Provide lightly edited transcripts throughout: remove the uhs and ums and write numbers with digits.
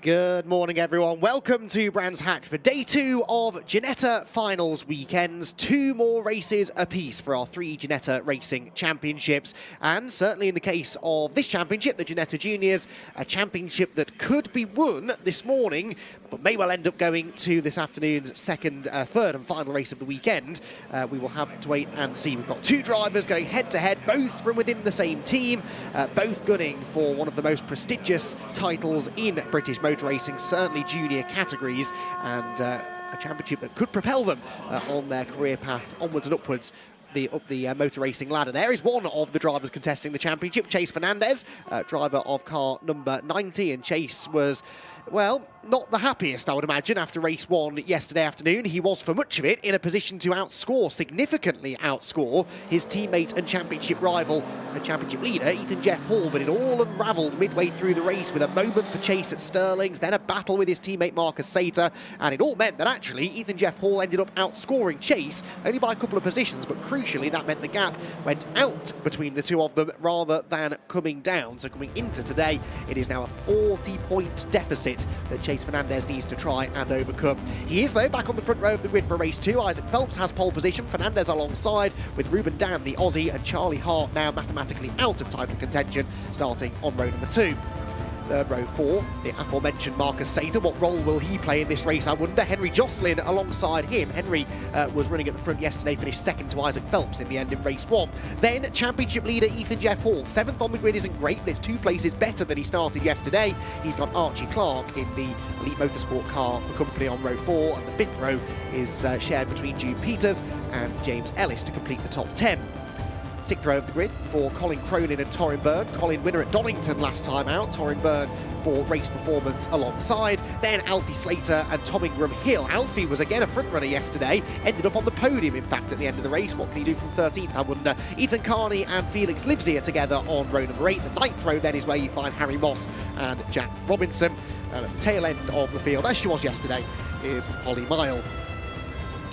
Good morning, everyone. Welcome to Brands Hatch for day 2 of Ginetta Finals weekends. 2 more races apiece for our 3 Ginetta Racing Championships. And certainly in the case of this championship, the Ginetta Juniors, a championship that could be won this morning, but may well end up going to this afternoon's third and final race of the weekend. We will have to wait and see. We've got 2 drivers going head-to-head, both from within the same team, both gunning for one of the most prestigious titles in British motor racing, certainly junior categories, and a championship that could propel them on their career path onwards and upwards up the motor racing ladder. There is one of the drivers contesting the championship, Chase Fernandez, driver of car number 90, and Chase was, well, not the happiest, I would imagine, after race 1 yesterday afternoon. He was, for much of it, in a position to significantly outscore his teammate and championship rival and championship leader, Ethan Jeff Hall, but it all unravelled midway through the race with a moment for Chase at Stirling's, then a battle with his teammate Marcus Sater, and it all meant that actually Ethan Jeff Hall ended up outscoring Chase only by a couple of positions, but crucially that meant the gap went out between the two of them rather than coming down. So coming into today, it is now a 40-point deficit that Chase Fernandez needs to try and overcome. He is, though, back on the front row of the grid for race 2. Isaac Phelps has pole position, Fernandez alongside, with Ruben Dan, the Aussie, and Charlie Hart now mathematically out of title contention, starting on row number 2. Third row 4, the aforementioned Marcus Sater. What role will he play in this race, I wonder? Henry Jocelyn alongside him. Henry was running at the front yesterday, finished second to Isaac Phelps in the end in race 1. Then championship leader Ethan Jeff Hall. 7th on the grid isn't great, but it's 2 places better than he started yesterday. He's got Archie Clark in the Elite Motorsport car for company on row 4, and the 5th row is shared between Jude Peters and James Ellis to complete the top 10. 6th row of the grid for Colin Cronin and Torrin Byrne. Colin winner at Donington last time out, Torrin Byrne for race performance alongside. Then Alfie Slater and Tom Ingram Hill. Alfie was again a front runner yesterday, ended up on the podium in fact at the end of the race. What can he do from 13th, I wonder? Ethan Carney and Felix Livesey are together on row number 8. The 9th row then is where you find Harry Moss and Jack Robinson. And at the tail end of the field, as she was yesterday, is Holly Mile.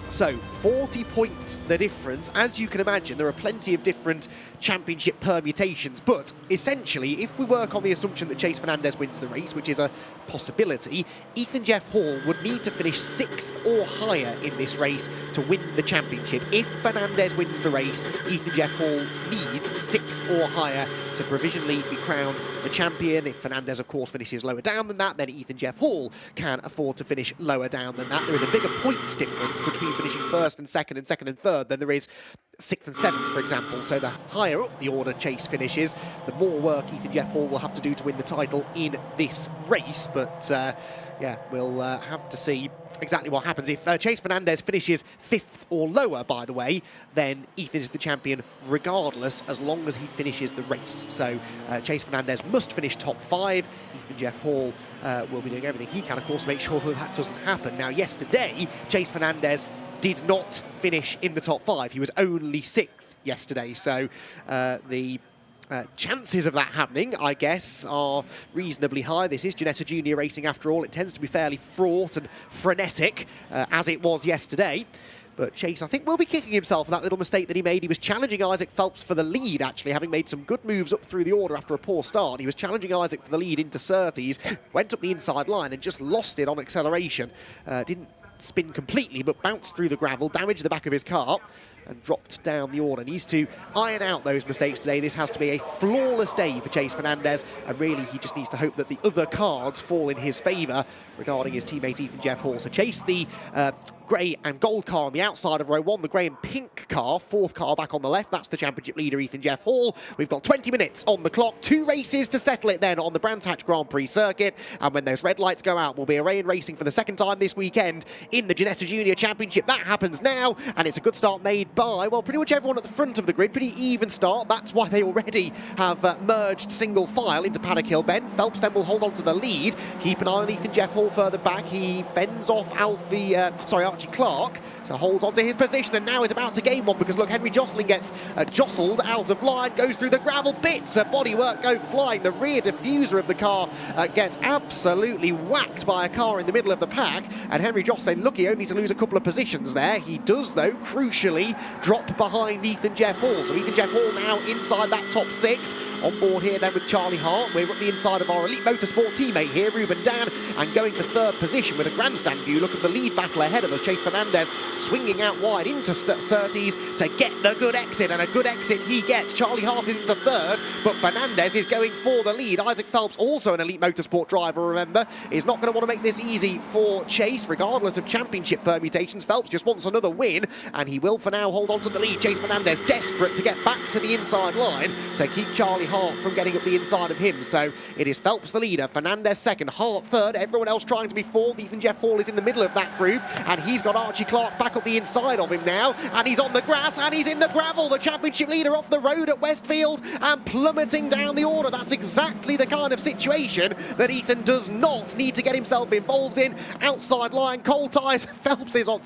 So, 40 points the difference. As you can imagine, there are plenty of different championship permutations, but essentially, if we work on the assumption that Chase Fernandez wins the race, which is a possibility, Ethan Jeff Hall would need to finish 6th or higher in this race to win the championship. If Fernandez wins the race, Ethan Jeff Hall needs 6th or higher to provisionally be crowned the champion. If Fernandez, of course, finishes lower down than that, then Ethan Jeff Hall can afford to finish lower down than that. There is a bigger points difference between finishing 1st and 2nd and 2nd and 3rd than there is 6th and 7th, for example. So the higher up the order Chase finishes, the more work Ethan Jeff Hall will have to do to win the title in this race. But yeah, we'll have to see exactly what happens. If Chase Fernandez finishes 5th or lower, by the way, then Ethan is the champion regardless, as long as he finishes the race. So Chase Fernandez must finish top 5. Ethan Jeff Hall will be doing everything he can, of course, to make sure that that doesn't happen. Now, yesterday, Chase Fernandez did not finish in the top 5. He was only 6th yesterday. So the chances of that happening, I guess, are reasonably high. This is Ginetta Junior racing after all. It tends to be fairly fraught and frenetic, as it was yesterday. But Chase, I think, will be kicking himself for that little mistake that he made. He was challenging Isaac Phelps for the lead, actually, having made some good moves up through the order after a poor start. He was challenging Isaac for the lead into Surtees, went up the inside line and just lost it on acceleration. Didn't spin completely, but bounced through the gravel, damaged the back of his car, and dropped down the order. Needs to iron out those mistakes today. This has to be a flawless day for Chase Fernandez, and really he just needs to hope that the other cards fall in his favour regarding his teammate Ethan Jeff Hall. So Chase, the grey and gold car on the outside of row 1, the grey and pink car, 4th car back on the left. That's the championship leader, Ethan Jeff Hall. We've got 20 minutes on the clock, 2 races to settle it then on the Brands Hatch Grand Prix circuit. And when those red lights go out, we'll be arraying racing for the 2nd time this weekend in the Ginetta Junior Championship. That happens now, and it's a good start made by, well, pretty much everyone at the front of the grid. Pretty even start. That's why they already have merged single file into Paddock Hill Bend. Phelps then will hold on to the lead. Keep an eye on Ethan Jeff Hall further back. He fends off Archie Clark. So holds on to his position and now is about to gain one, because look, Henry Jocelyn gets jostled out of line, goes through the gravel, bits of bodywork go flying. The rear diffuser of the car gets absolutely whacked by a car in the middle of the pack, and Henry Jocelyn lucky only to lose a couple of positions there. He does, though, crucially drop behind Ethan Jeff Hall. So Ethan Jeff Hall now inside that top 6. On board here then with Charlie Hart. We're at the inside of our Elite Motorsport teammate here, Ruben Dan, and going for third position with a grandstand view. Look at the lead battle ahead of us. Chase Fernandez swinging out wide into Surtees to get the good exit, and a good exit he gets. Charlie Hart is into third, but Fernandez is going for the lead. Isaac Phelps, also an Elite Motorsport driver, remember, is not going to want to make this easy for Chase, regardless of championship permutations. Phelps just wants another win, and he will for now hold on to the lead. Chase Fernandez desperate to get back to the inside line to keep Charlie Hart from getting up the inside of him. So it is Phelps the leader, Fernandez second, Hart third, everyone else trying to be fourth. Ethan Jeff Hall is in the middle of that group, and he's got Archie Clark back up the inside of him now, and he's on the grass and he's in the gravel. The championship leader off the road at Westfield and plummeting down the order. That's exactly the kind of situation that Ethan does not need to get himself involved in. Outside line, coal ties. Phelps is on,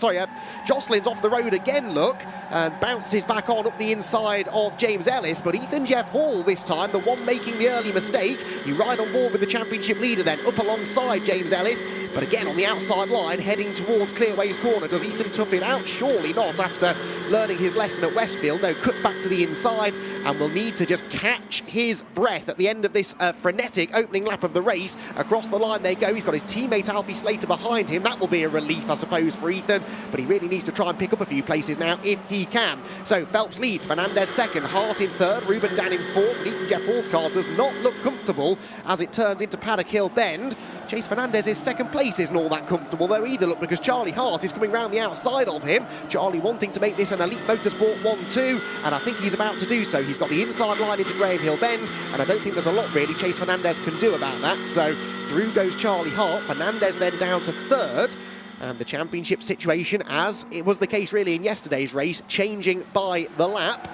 Jocelyn's off the road again, look, and bounces back on up the inside of James Ellis, but Ethan Jeff Hall this time, the one making the early mistake. You ride on board with the championship leader then, up alongside James Ellis, but again on the outside line, heading towards Clearways Corner. Does Ethan tough it out? Surely not, after learning his lesson at Westfield. No, cuts back to the inside and will need to just catch his breath at the end of this frenetic opening lap of the race. Across the line they go. He's got his teammate Alfie Slater behind him. That will be a relief, I suppose, for Ethan, but he really needs to try and pick up a few places now if he can. So Phelps leads, Fernandez second, Hart in third, Ruben Dan in fourth, and Ethan Jeff Hall's car does not look comfortable as it turns into Paddock Hill Bend. Chase Fernandez's second place isn't all that comfortable though either, look, because Charlie Hart is coming round the outside of him. Charlie wanting to make this an Elite Motorsport 1-2, and I think he's about to do so. He's got the inside line into Graham Hill Bend, and I don't think there's a lot really Chase Fernandez can do about that. So through goes Charlie Hart, Fernandez then down to third. And the championship situation, as it was the case really in yesterday's race, changing by the lap.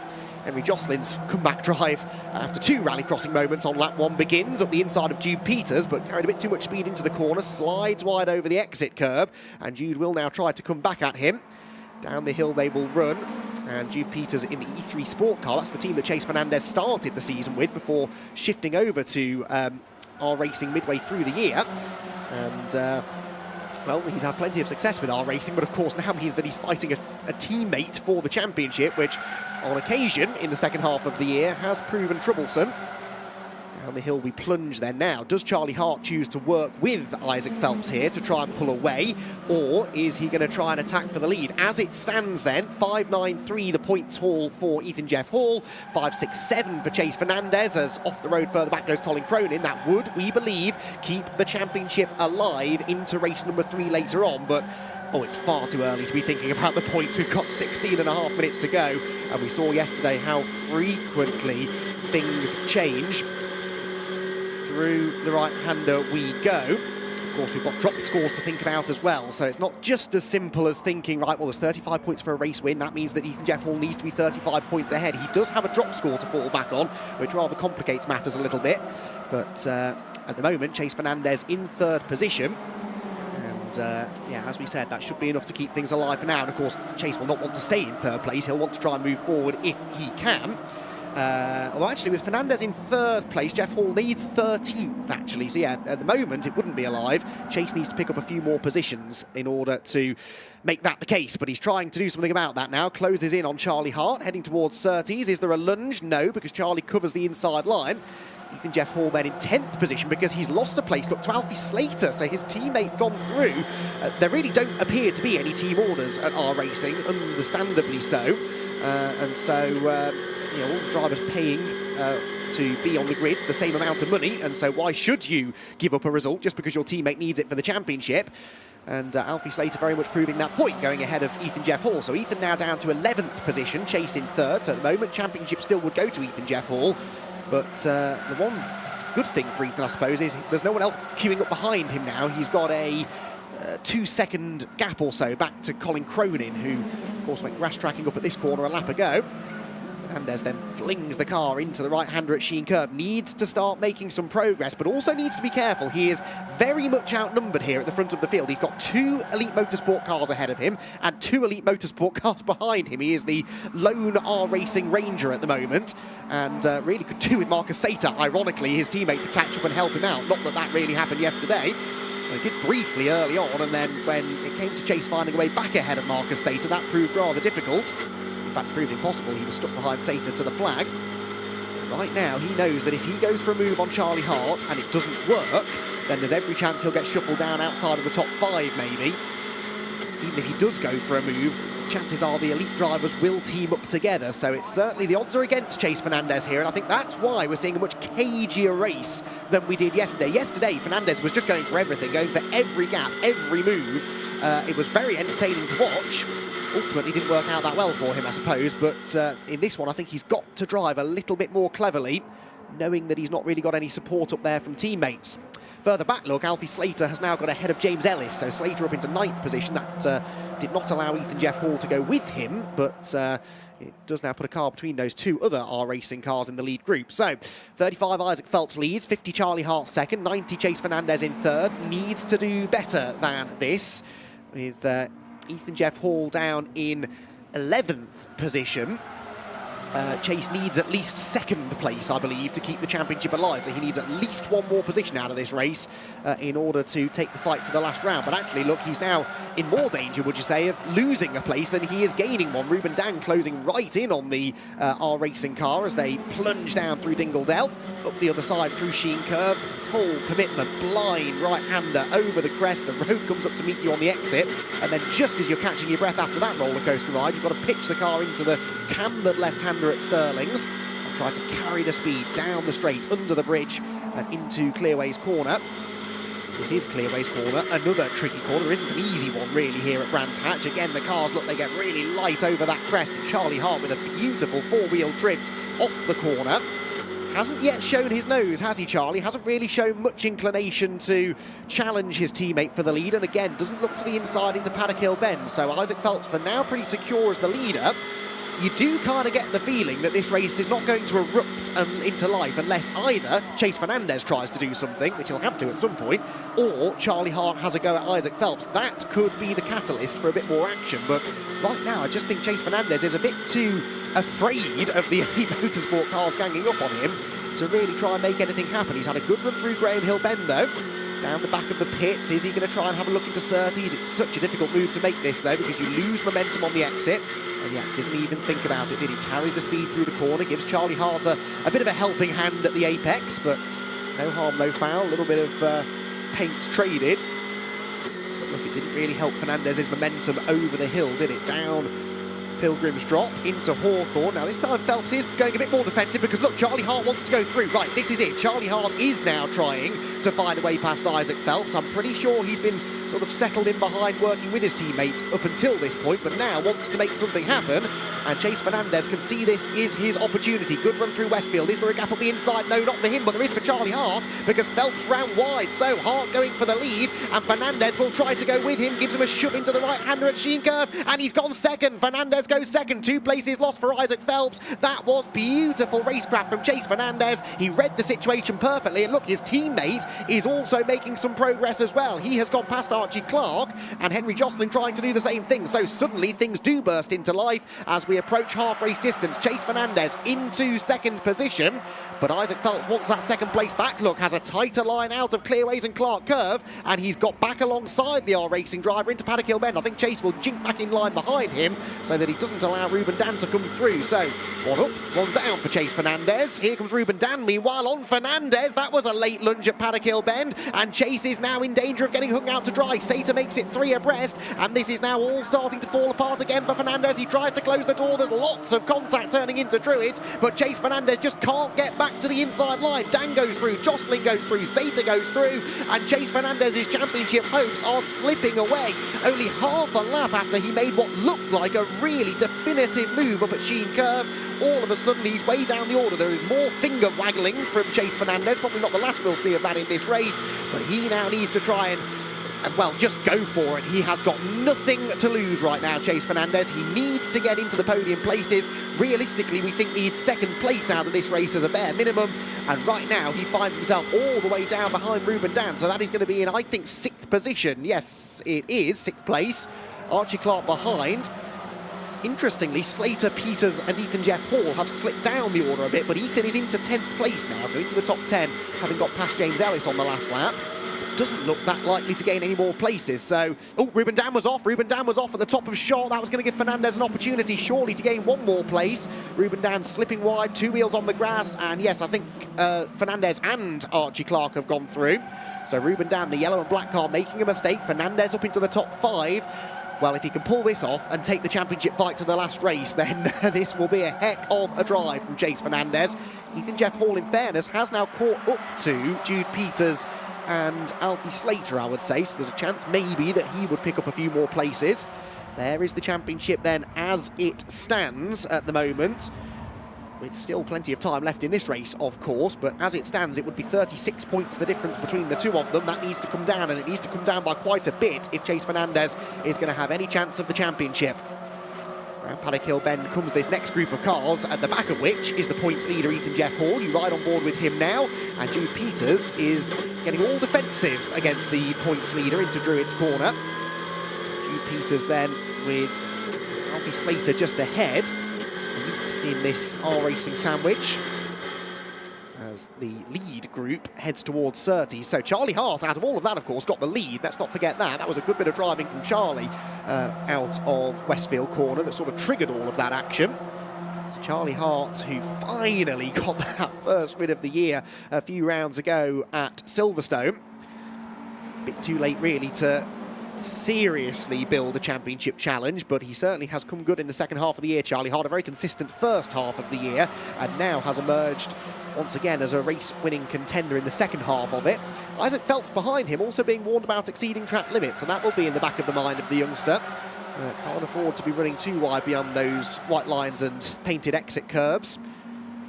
Henry Jocelyn's comeback drive after two rally crossing moments on lap one begins up the inside of Jude Peters, but carried a bit too much speed into the corner, slides wide over the exit curb, and Jude will now try to come back at him. Down the hill they will run, and Jude Peters in the E3 Sport car. That's the team that Chase Fernandez started the season with before shifting over to R Racing midway through the year. And well, he's had plenty of success with R Racing, but of course now means that he's fighting a teammate for the championship, which on occasion in the second half of the year has proven troublesome. Down the hill we plunge then now. Does Charlie Hart choose to work with Isaac Phelps here to try and pull away, or is he going to try and attack for the lead? As it stands then, 5.93 the points haul for Ethan Jeff Hall, 5.67 for Chase Fernandez, as off the road further back goes Colin Cronin. That would, we believe, keep the championship alive into race number 3 later on, but oh, it's far too early to be thinking about the points. We've got 16.5 minutes to go, and we saw yesterday how frequently things change. Through the right-hander we go. Of course, we've got drop scores to think about as well, so it's not just as simple as thinking, right, well, there's 35 points for a race win. That means that Ethan Jeff Hall needs to be 35 points ahead. He does have a drop score to fall back on, which rather complicates matters a little bit. But at the moment, Chase Fernandez in third position. And yeah, as we said, that should be enough to keep things alive for now. And of course, Chase will not want to stay in third place. He'll want to try and move forward if he can. Although actually with Fernandez in third place, Jeff Hall needs 13th actually. So yeah, at the moment it wouldn't be alive. Chase needs to pick up a few more positions in order to make that the case, but he's trying to do something about that now. Closes in on Charlie Hart, heading towards Surtees. Is there a lunge? No, because Charlie covers the inside line. Ethan Jeff Hall then in 10th position because he's lost a place, look, to Alfie Slater, so his teammate's gone through. There really don't appear to be any team orders at R Racing, understandably so. And so, you know, all the drivers paying to be on the grid the same amount of money, and so why should you give up a result just because your teammate needs it for the championship? And Alfie Slater very much proving that point, going ahead of Ethan Jeff Hall. So Ethan now down to 11th position, Chase in third. So at the moment, championship still would go to Ethan Jeff Hall. But the one good thing for Ethan, I suppose, is there's no one else queuing up behind him now. He's got a 2-second gap or so back to Colin Cronin, who, of course, went grass tracking up at this corner a lap ago. Fernandez then flings the car into the right-hander at Sheen Curve. Needs to start making some progress, but also needs to be careful. He is very much outnumbered here at the front of the field. He's got 2 Elite Motorsport cars ahead of him and 2 Elite Motorsport cars behind him. He is the lone R Racing Ranger at the moment, and really could do with Marcus Sater, ironically, his teammate, to catch up and help him out. Not that that really happened yesterday. It did briefly early on, and then when it came to Chase finding a way back ahead of Marcus Sater, that proved rather difficult. In fact, proved impossible. He was stuck behind Sater to the flag. right now he knows that if he goes for a move on Charlie Hart and it doesn't work, then there's every chance he'll get shuffled down outside of the top 5 maybe. Even if he does go for a move, chances are the elite drivers will team up together, so it's certainly the odds are against Chase Fernandez here, and I think that's why we're seeing a much cagier race than we did yesterday. Yesterday, Fernandez was just going for everything, going for every gap, every move. It was very entertaining to watch. Ultimately didn't work out that well for him, I suppose, but in this one I think he's got to drive a little bit more cleverly, knowing that he's not really got any support up there from teammates. Further back, look, Alfie Slater has now got ahead of James Ellis, so Slater up into 9th position. That did not allow Ethan Jeff Hall to go with him, but it does now put a car between those 2 other R-Racing cars in the lead group. So, 35 Isaac Phelps leads, 50 Charlie Hart second, 90 Chase Fernandez in third. Needs to do better than this, with Ethan Jeff Hall down in 11th position. Chase needs at least 2nd place, I believe, to keep the championship alive. So he needs at least 1 more position out of this race in order to take the fight to the last round. But actually, look, he's now in more danger, would you say, of losing a place than he is gaining one. Ruben Dang closing right in on the R-Racing car as they plunge down through Dingle Dell, up the other side through Sheen Curve. Full commitment, blind right-hander over the crest. The road comes up to meet you on the exit. And then just as you're catching your breath after that roller coaster ride, you've got to pitch the car into the cambered left-hander at Sterling's and try to carry the speed down the straight, under the bridge and into Clearway's corner. This is Clearway's corner, another tricky corner. There isn't an easy one really here at Brands Hatch. Again, the cars look, they get really light over that crest. And Charlie Hart with a beautiful 4-wheel drift off the corner. Hasn't yet shown his nose, has he, Charlie? Hasn't really shown much inclination to challenge his teammate for the lead, and again, doesn't look to the inside into Paddock Hill Bend. So Isaac Phelps, for now, pretty secure as the leader. You do kind of get the feeling that this race is not going to erupt into life unless either Chase Fernandez tries to do something, which he'll have to at some point, or Charlie Hart has a go at Isaac Phelps. That could be the catalyst for a bit more action, but right now I just think Chase Fernandez is a bit too afraid of the elite motorsport cars ganging up on him to really try and make anything happen. He's had a good run through Graham Hill Bend though. Down the back of the pits, is he going to try and have a look into Surtees? It's such a difficult move to make this though, because you lose momentum on the exit. And yeah, didn't even think about it, did he? Carries the speed through the corner, gives Charlie Hart a bit of a helping hand at the apex, but no harm, no foul. A little bit of paint traded. But look, it didn't really help Fernandez's momentum over the hill, did it? Down Pilgrim's Drop into Hawthorne. Now this time Phelps is going a bit more defensive because look, Charlie Hart wants to go through. Right, this is it. Charlie Hart is now trying to find a way past Isaac Phelps. I'm pretty sure he's been sort of settled in behind working with his teammate up until this point, but now wants to make something happen. And Chase Fernandez can see this is his opportunity. Good run through Westfield. Is there a gap on the inside? No, not for him, but there is for Charlie Hart because Phelps ran wide. So Hart going for the lead, and Fernandez will try to go with him. Gives him a shove into the right-hander at Sheen Curve, and he's gone second. Fernandez goes second. 2 places lost for Isaac Phelps. That was beautiful racecraft from Chase Fernandez. He read the situation perfectly, and look, his teammate is also making some progress as well. He has gone past Archie Clark, and Henry Jocelyn trying to do the same thing. So suddenly things do burst into life as we approach half-race distance. Chase Fernandez into 2nd position, but Isaac Phelps wants that 2nd place back. Look, has a tighter line out of Clearways and Clark Curve, and he's got back alongside the R-Racing driver into Paddock Hill Bend. I think Chase will jink back in line behind him so that he doesn't allow Ruben Dan to come through. So 1 up, 1 down for Chase Fernandez. Here comes Ruben Dan. Meanwhile, on Fernandez, that was a late lunge at Paddock Hill Bend, and Chase is now in danger of getting hung out to dry. Sater makes it 3 abreast, and this is now all starting to fall apart again for Fernandez. He tries to close the door. There's lots of contact turning into Druids, but Chase Fernandez just can't get back to the inside line. Dan goes through, Jocelyn goes through, Sater goes through, and Chase Fernandez's championship hopes are slipping away. Only half a lap after he made what looked like a really definitive move up at Sheen Curve, all of a sudden he's way down the order. There is more finger waggling from Chase Fernandez, probably not the last we'll see of that in this race, but he now needs to try and well, just go for it. He has got nothing to lose right now, Chase Fernandez. He needs to get into the podium places. Realistically, we think he needs 2nd place out of this race as a bare minimum. And right now, he finds himself all the way down behind Ruben Dan. So that is going to be in, I think, 6th position. Yes, it is 6th place. Archie Clark behind. Interestingly, Slater, Peters and Ethan Jeff Hall have slipped down the order a bit, but Ethan is into 10th place now, so into the top 10, having got past James Ellis on the last lap. doesn't look that likely to gain any more places. So, oh, Ruben Dan was off. Ruben Dan was off at the top of shot. That was going to give Fernandez an opportunity, surely, to gain one more place. Ruben Dan slipping wide, 2 wheels on the grass. And yes, I think Fernandez and Archie Clark have gone through. So Ruben Dan, the yellow and black car, making a mistake. Fernandez up into the top 5. Well, if he can pull this off and take the championship fight to the last race, then this will be a heck of a drive from Chase Fernandez. Ethan Jeff Hall, in fairness, has now caught up to Jude Peters and Alfie Slater, I would say. So there's a chance maybe that he would pick up a few more places. There is the championship then as it stands at the moment, with still plenty of time left in this race, of course, but as it stands, it would be 36 points the difference between the two of them. That needs to come down, and it needs to come down by quite a bit if Chase Fernandez is going to have any chance of the championship. Around Paddock Hill Bend comes this next group of cars, at the back of which is the points leader Ethan Jeff Hall. You ride on board with him now, and Jude Peters is getting all defensive against the points leader into Druids Corner. Jude Peters then with Alfie Slater just ahead. In this R-Racing sandwich as the lead group heads towards Surtees. So Charlie Hart, out of all of that, of course, got the lead. Let's not forget that. That was a good bit of driving from Charlie out of Westfield Corner that sort of triggered all of that action. So Charlie Hart, who finally got that first win of the year a few rounds ago at Silverstone. A bit too late, really, to seriously build a championship challenge, but he certainly has come good in the second half of the year. Charlie Hart, a very consistent first half of the year, and now has emerged once again as a race-winning contender in the second half of it. Isaac Phelps behind him, also being warned about exceeding track limits, and that will be in the back of the mind of the youngster. Can't afford to be running too wide beyond those white lines and painted exit curbs,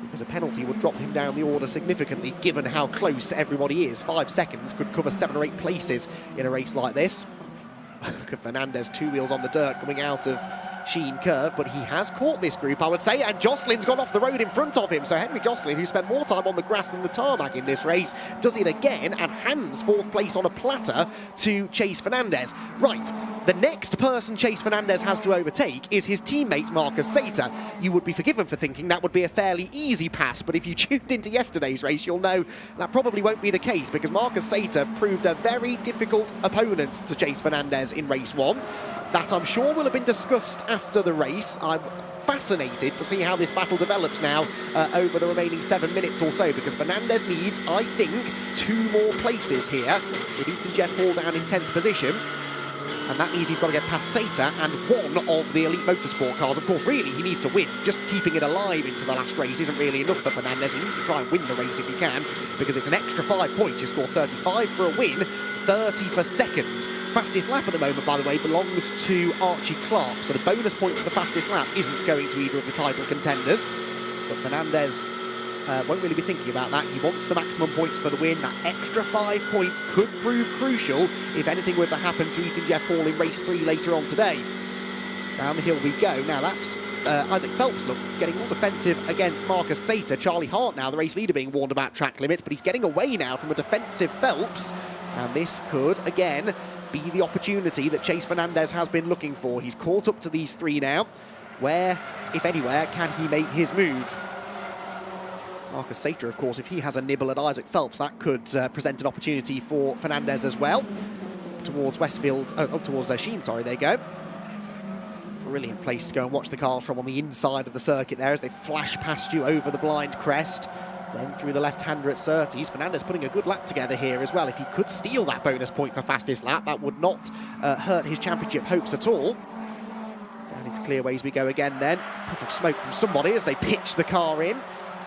because a penalty would drop him down the order significantly, given how close everybody is. 5 seconds could cover 7 or 8 places in a race like this. Look at Fernandez, 2 wheels on the dirt coming out of Sheen Curve, but he has caught this group, I would say, and Jocelyn's gone off the road in front of him. So Henry Jocelyn, who spent more time on the grass than the tarmac in this race, does it again and hands 4th place on a platter to Chase Fernandez. Right, the next person Chase Fernandez has to overtake is his teammate Marcus Sater. You would be forgiven for thinking that would be a fairly easy pass, but if you tuned into yesterday's race, you'll know that probably won't be the case, because Marcus Sater proved a very difficult opponent to Chase Fernandez in race 1. That, I'm sure, will have been discussed after the race. I'm fascinated to see how this battle develops now over the remaining 7 minutes or so, because Fernandez needs, I think, 2 more places here, with Ethan Jeff Hall down in 10th position. And that means he's got to get past Sater and one of the Elite Motorsport cars. Of course, really, he needs to win. Just keeping it alive into the last race isn't really enough for Fernandez. He needs to try and win the race if he can, because it's an extra 5 points. You score 35 for a win, 30 for second. Fastest lap at the moment, by the way, belongs to Archie Clark, so the bonus point for the fastest lap isn't going to either of the title contenders. But Fernandez won't really be thinking about that. He wants the maximum points for the win. That extra 5 points could prove crucial if anything were to happen to Ethan Jeff Hall in race 3 later on today. Down the hill we go. Now that's Isaac Phelps, look, getting more defensive against Marcus Sater. Charlie Hart now, the race leader, being warned about track limits, but he's getting away now from a defensive Phelps. And this could, again, be the opportunity that Chase Fernandez has been looking for. He's caught up to these 3 now. Where, if anywhere, can he make his move? Marcus Sater, of course, if he has a nibble at Isaac Phelps, that could present an opportunity for Fernandez as well. Towards Westfield, towards Sheen, sorry, there you go. Brilliant place to go and watch the cars from on the inside of the circuit there as they flash past you over the blind crest. Then through the left-hander at Surtees. Fernandez putting a good lap together here as well. If he could steal that bonus point for fastest lap, that would not hurt his championship hopes at all. Down into clearways we go again then. Puff of smoke from somebody as they pitch the car in.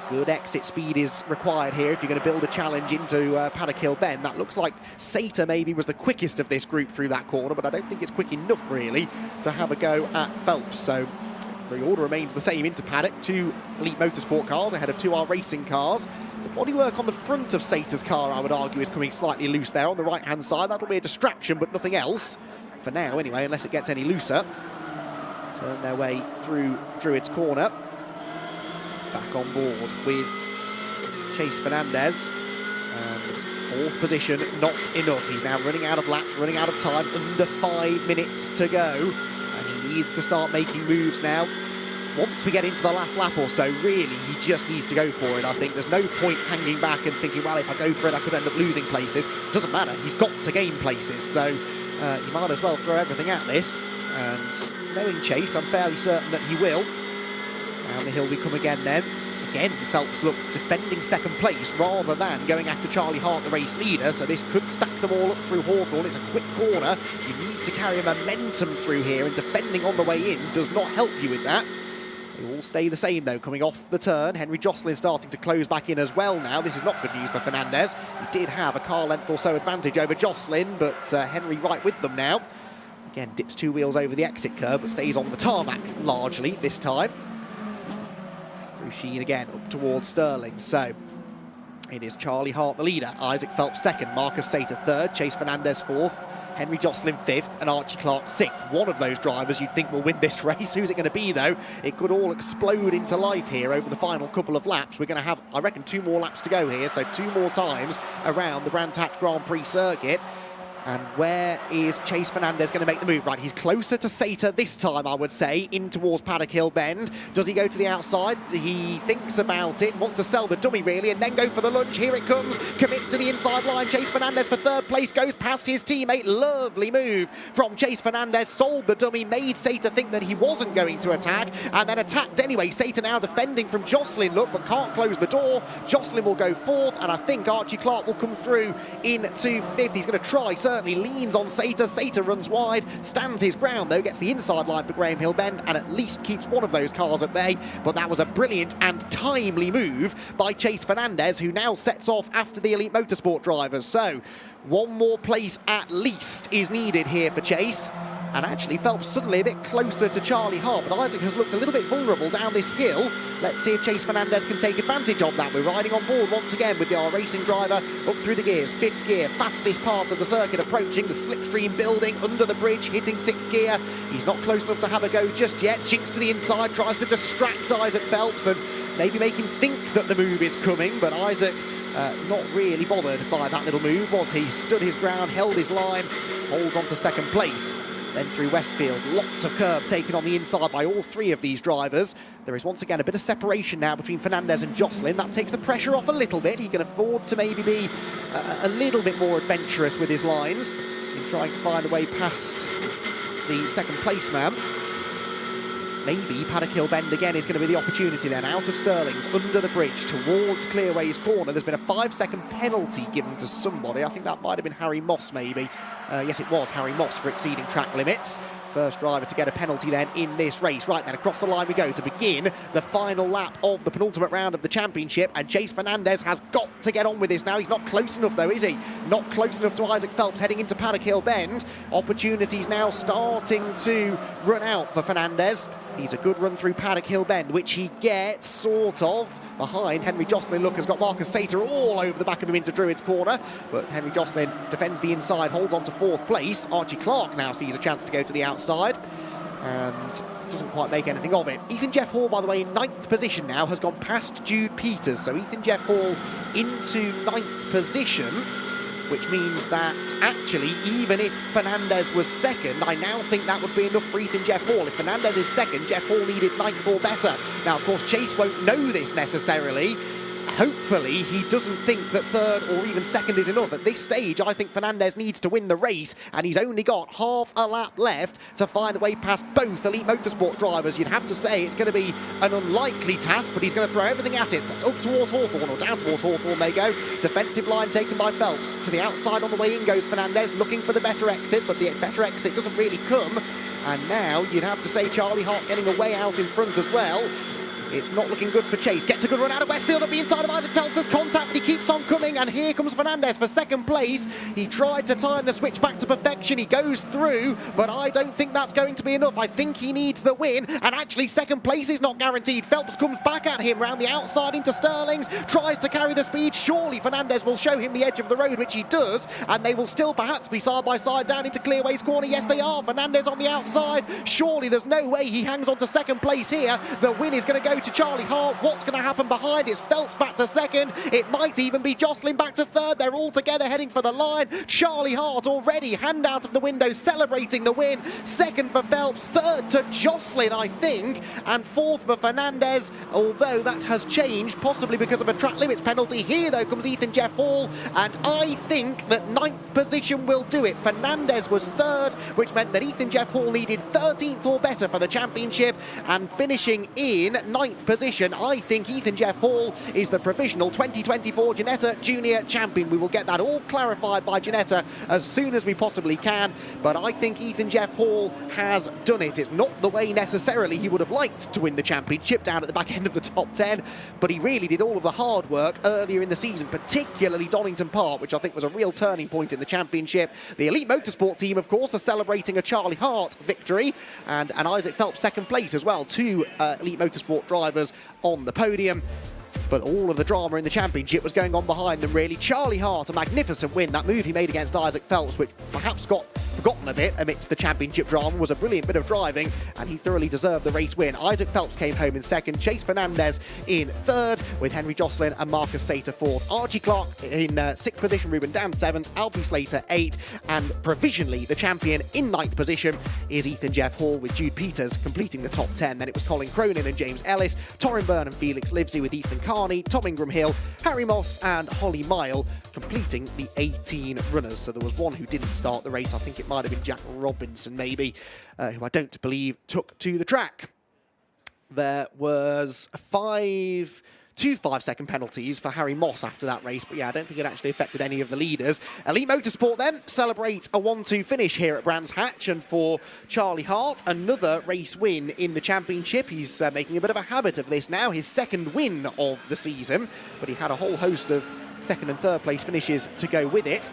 Good exit speed is required here if you're going to build a challenge into Paddock Hill Bend. That looks like Sater maybe was the quickest of this group through that corner, but I don't think it's quick enough really to have a go at Phelps. So the order remains the same into paddock. 2 Elite Motorsport cars ahead of 2 R-Racing cars. The bodywork on the front of Sater's car, I would argue, is coming slightly loose there on the right-hand side. That'll be a distraction, but nothing else. For now, anyway, unless it gets any looser. Turn their way through Druids Corner. Back on board with Chase Fernandez. And 4th position, not enough. He's now running out of laps, running out of time. Under 5 minutes to go. And he needs to start making moves now. once we get into the last lap or so, really, he just needs to go for it. I think there's no point hanging back and thinking, well, if I go for it, I could end up losing places. Doesn't matter. He's got to gain places, so you might as well throw everything at this. And knowing Chase, I'm fairly certain that he will. Down the hill we come again then. Again, Phelps looked defending second place rather than going after Charlie Hart, the race leader, so this could stack them all up through Hawthorn. It's a quick corner. You need to carry momentum through here, and defending on the way in does not help you with that. They all stay the same, though, coming off the turn. Henry Jocelyn starting to close back in as well now. This is not good news for Fernandez. He did have a car length or so advantage over Jocelyn, but Henry right with them now. Again, dips 2 wheels over the exit curb, but stays on the tarmac largely this time. Sheen again up towards Sterling, so it is Charlie Hart the leader, Isaac Phelps second, Marcus Sater third, Chase Fernandez fourth, Henry Jocelyn fifth, and Archie Clark sixth. One of those drivers you'd think will win this race. Who's it going to be, though? It could all explode into life here over the final couple of laps. We're going to have, I reckon, 2 more laps to go here, so 2 more times around the Brands Hatch Grand Prix circuit. And where is Chase Fernandez going to make the move? Right, he's closer to Sater this time, I would say, in towards Paddock Hill Bend. Does he go to the outside? He thinks about it, wants to sell the dummy, really, and then go for the lunge. Here it comes, commits to the inside line. Chase Fernandez for third place, goes past his teammate. Lovely move from Chase Fernandez, sold the dummy, made Sater think that he wasn't going to attack, and then attacked anyway. Sater now defending from Jocelyn, look, but can't close the door. Jocelyn will go fourth, and I think Archie Clark will come through into fifth. He's going to try, certainly leans on Sater. Sater runs wide, stands his ground though, gets the inside line for Graham Hill Bend, and at least keeps one of those cars at bay. But that was a brilliant and timely move by Chase Fernandez, who now sets off after the Elite Motorsport drivers. So 1 more place at least is needed here for Chase. And actually Phelps suddenly a bit closer to Charlie Hart, but Isaac has looked a little bit vulnerable down this hill. Let's see if Chase Fernandez can take advantage of that. We're riding on board once again with our racing driver up through the gears. 5th gear, fastest part of the circuit approaching, the slipstream building under the bridge, hitting 6th gear. He's not close enough to have a go just yet. Jinks to the inside, tries to distract Isaac Phelps and maybe make him think that the move is coming, but Isaac not really bothered by that little move, was he? Stood his ground, held his line, holds on to second place. Then through Westfield, lots of curb taken on the inside by all 3 of these drivers. There is once again a bit of separation now between Fernandez and Jocelyn. That takes the pressure off a little bit. He can afford to maybe be a little bit more adventurous with his lines in trying to find a way past the second place man. Maybe Paddock Hill Bend again is going to be the opportunity then. Out of Sterling's, under the bridge, towards Clearway's corner. There's been a 5-second penalty given to somebody. I think that might have been Harry Moss, maybe. Yes, it was Harry Moss for exceeding track limits. First driver to get a penalty then in this race. Right then, across the line we go to begin the final lap of the penultimate round of the championship, and Chase Fernandez has got to get on with this now. He's not close enough though, is he? Not close enough to Isaac Phelps heading into Paddock Hill Bend. Opportunities now starting to run out for Fernandez. He's a good run through Paddock Hill Bend, which he gets sort of behind Henry Jocelyn. Look, has got Marcus Sater all over the back of him into Druid's corner, but Henry Jocelyn defends the inside, holds on to 4th place. Archie Clark now sees a chance to go to the outside and doesn't quite make anything of it. Ethan Jeff Hall, by the way, in 9th position now, has gone past Jude Peters. So Ethan Jeff Hall into 9th position, which means that actually, even if Fernandez was second, I now think that would be enough for Ethan Jeff Hall. If Fernandez is second, Jeff Hall needed 9th or better. Now, of course, Chase won't know this necessarily. Hopefully, he doesn't think that 3rd or even 2nd is enough. At this stage, I think Fernandez needs to win the race, and he's only got half a lap left to find a way past both Elite Motorsport drivers. You'd have to say it's going to be an unlikely task, but he's going to throw everything at it. So up towards Hawthorn, or down towards Hawthorn they go. Defensive line taken by Phelps. To the outside on the way in goes Fernandez, looking for the better exit, but the better exit doesn't really come. And now you'd have to say Charlie Hart getting a way out in front as well. It's not looking good for Chase. Gets a good run out of Westfield up the inside of Isaac Phelps. There's contact, but he keeps on coming, and here comes Fernandez for second place. He tried to time the switch back to perfection. He goes through, but I don't think that's going to be enough. I think he needs the win, and actually second place is not guaranteed. Phelps comes back at him round the outside into Sterling's, tries to carry the speed. Surely Fernandez will show him the edge of the road, which he does, and they will still perhaps be side by side down into Clearway's corner. Yes, they are. Fernandez on the outside. Surely there's no way he hangs on to second place here. The win is going to go go to Charlie Hart. What's going to happen behind? It's Phelps back to second. It might even be Jocelyn back to third. They're all together heading for the line. Charlie Hart already hand out of the window celebrating the win. Second for Phelps, third to Jocelyn, I think, and fourth for Fernandez, although that has changed, possibly because of a track limits penalty. Here, though, comes Ethan Jeff Hall, and I think that 9th position will do it. Fernandez was third, which meant that Ethan Jeff Hall needed 13th or better for the championship, and finishing in 9th position, I think Ethan Jeff Hall is the provisional 2024 Ginetta Junior champion. We will get that all clarified by Ginetta as soon as we possibly can, but I think Ethan Jeff Hall has done it. It's not the way necessarily he would have liked to win the championship down at the back end of the top 10, but he really did all of the hard work earlier in the season, particularly Donington Park, which I think was a real turning point in the championship. The Elite Motorsport team, of course, are celebrating a Charlie Hart victory, and Isaac Phelps second place as well. Two Elite Motorsport drivers on the podium. But all of the drama in the championship was going on behind them, really. Charlie Hart, a magnificent win. That move he made against Isaac Phelps, which perhaps got forgotten a bit amidst the championship drama, was a brilliant bit of driving, and he thoroughly deserved the race win. Isaac Phelps came home in second, Chase Fernandez in third, with Henry Jocelyn and Marcus Sater fourth. Archie Clark in sixth position, Ruben Dan seventh, Alfie Slater eighth, and provisionally the champion in ninth position is Ethan Jeff Hall, with Jude Peters completing the top 10. Then it was Colin Cronin and James Ellis, Torrin Byrne and Felix Livesey, with Ethan Carney, Tom Ingram Hill, Harry Moss and Holly Mile completing the 18 runners. So there was one who didn't start the race. I think it might have been Jack Robinson, maybe, who I don't believe took to the track. There was two 5-second penalties for Harry Moss after that race, but yeah, I don't think it actually affected any of the leaders. Elite Motorsport then celebrate a 1-2 finish here at Brands Hatch, and for Charlie Hart, another race win in the championship. He's making a bit of a habit of this now, his second win of the season, but he had a whole host of second and third place finishes to go with it.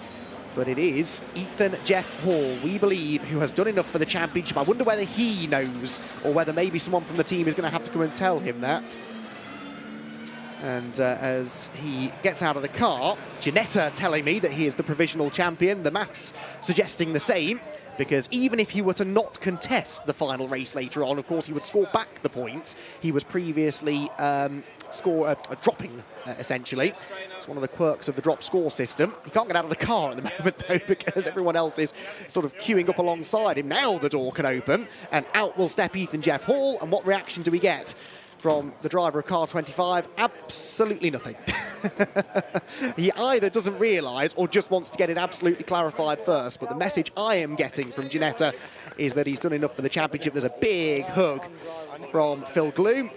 But it is Ethan Jeff Hall, we believe, who has done enough for the championship. I wonder whether he knows, or whether maybe someone from the team is going to have to come and tell him that. And as he gets out of the car, Ginetta telling me that he is the provisional champion, the maths suggesting the same, because even if he were to not contest the final race later on, of course he would score back the points. He was previously dropping, essentially. It's one of the quirks of the drop score system. He can't get out of the car at the moment, though, because everyone else is sort of queuing up alongside him. Now the door can open, and out will step Ethan Jeff Hall, and what reaction do we get from the driver of car 25? Absolutely nothing. He either doesn't realise or just wants to get it absolutely clarified first, but the message I am getting from Ginetta is that he's done enough for the championship. There's a big hug from Phil Gloom,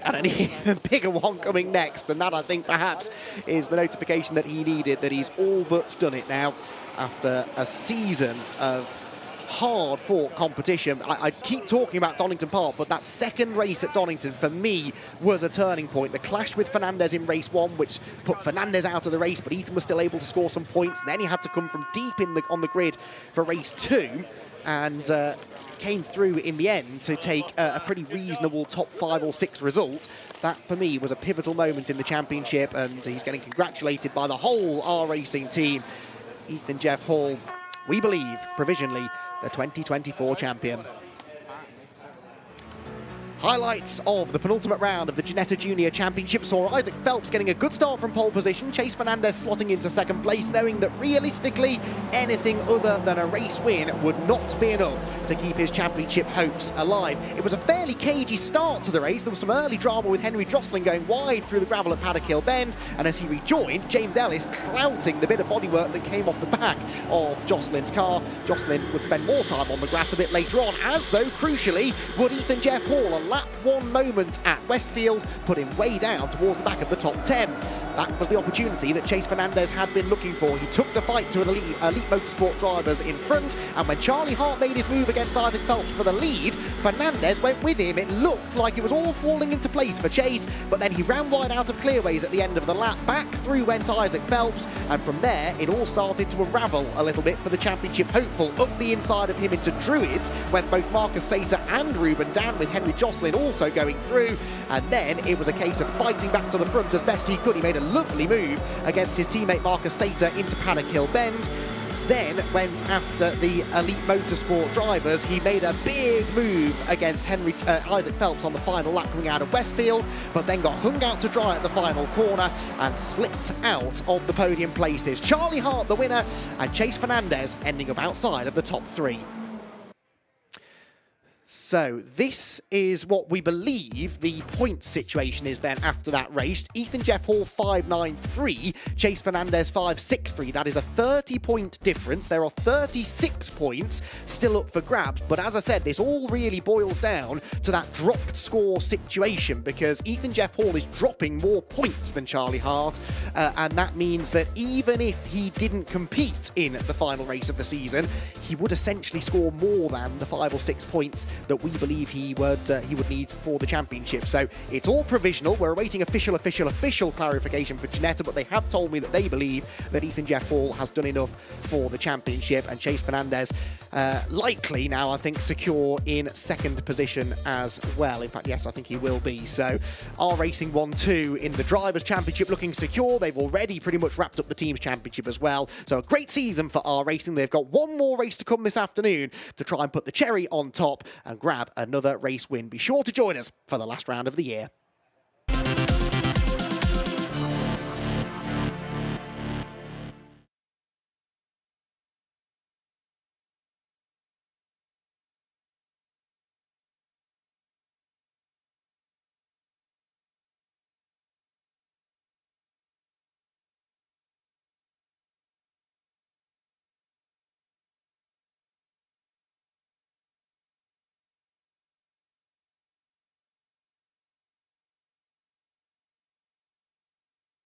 and an even bigger one coming next, and that, I think, perhaps is the notification that he needed, that he's all but done it now after a season of hard-fought competition. I keep talking about Donington Park, but that second race at Donington, for me, was a turning point. The clash with Fernandez in race 1, which put Fernandez out of the race, but Ethan was still able to score some points. Then he had to come from deep on the grid for race 2, and came through in the end to take a pretty reasonable top 5 or 6 result. That, for me, was a pivotal moment in the championship, and he's getting congratulated by the whole R Racing team. Ethan Jeff Hall, we believe, provisionally, the 2024 champion. Highlights of the penultimate round of the Ginetta Junior Championship saw Isaac Phelps getting a good start from pole position, Chase Fernandez slotting into second place, knowing that realistically anything other than a race win would not be enough to keep his championship hopes alive. It was a fairly cagey start to the race. There was some early drama with Henry Jocelyn going wide through the gravel at Paddock Hill Bend, and as he rejoined, James Ellis clouting the bit of bodywork that came off the back of Jocelyn's car. Jocelyn would spend more time on the grass a bit later on, as though, crucially, would Ethan Jeff Hall. A lap 1 moment at Westfield put him way down towards the back of the top 10. That was the opportunity that Chase Fernandez had been looking for. He took the fight to Elite Motorsport drivers in front, and when Charlie Hart made his move against Isaac Phelps for the lead, Fernandez went with him. It looked like it was all falling into place for Chase, but then he ran wide out of clearways at the end of the lap. Back through went Isaac Phelps, and from there it all started to unravel a little bit for the championship hopeful. Up the inside of him into Druids went both Marcus Sater and Ruben Dan, with Henry Jocelyn also going through, and then it was a case of fighting back to the front as best he could. He made a lovely move against his teammate Marcus Sater into Paddock Hill Bend. then went after the Elite Motorsport drivers. He made a big move against Isaac Phelps on the final lap coming out of Westfield, but then got hung out to dry at the final corner and slipped out of the podium places. Charlie Hart the winner, and Chase Fernandez ending up outside of the top 3. So this is what we believe the points situation is then after that race. Ethan Jeff Hall 5.93, Chase Fernandez 5.63. That is a 30-point difference. There are 36 points still up for grabs. But as I said, this all really boils down to that dropped score situation, because Ethan Jeff Hall is dropping more points than Charlie Hart. And that means that even if he didn't compete in the final race of the season, he would essentially score more than the 5 or 6 points that we believe he would need for the championship. So it's all provisional. We're awaiting official clarification for Ginetta, but they have told me that they believe that Ethan Jeff Hall has done enough for the championship, and Chase Fernandez likely now, I think, secure in 2nd position as well. In fact, yes, I think he will be. So R Racing 1-2 in the Drivers' Championship looking secure. They've already pretty much wrapped up the Teams' Championship as well. So a great season for R Racing. They've got one more race to come this afternoon to try and put the cherry on top and grab another race win. Be sure to join us for the last round of the year.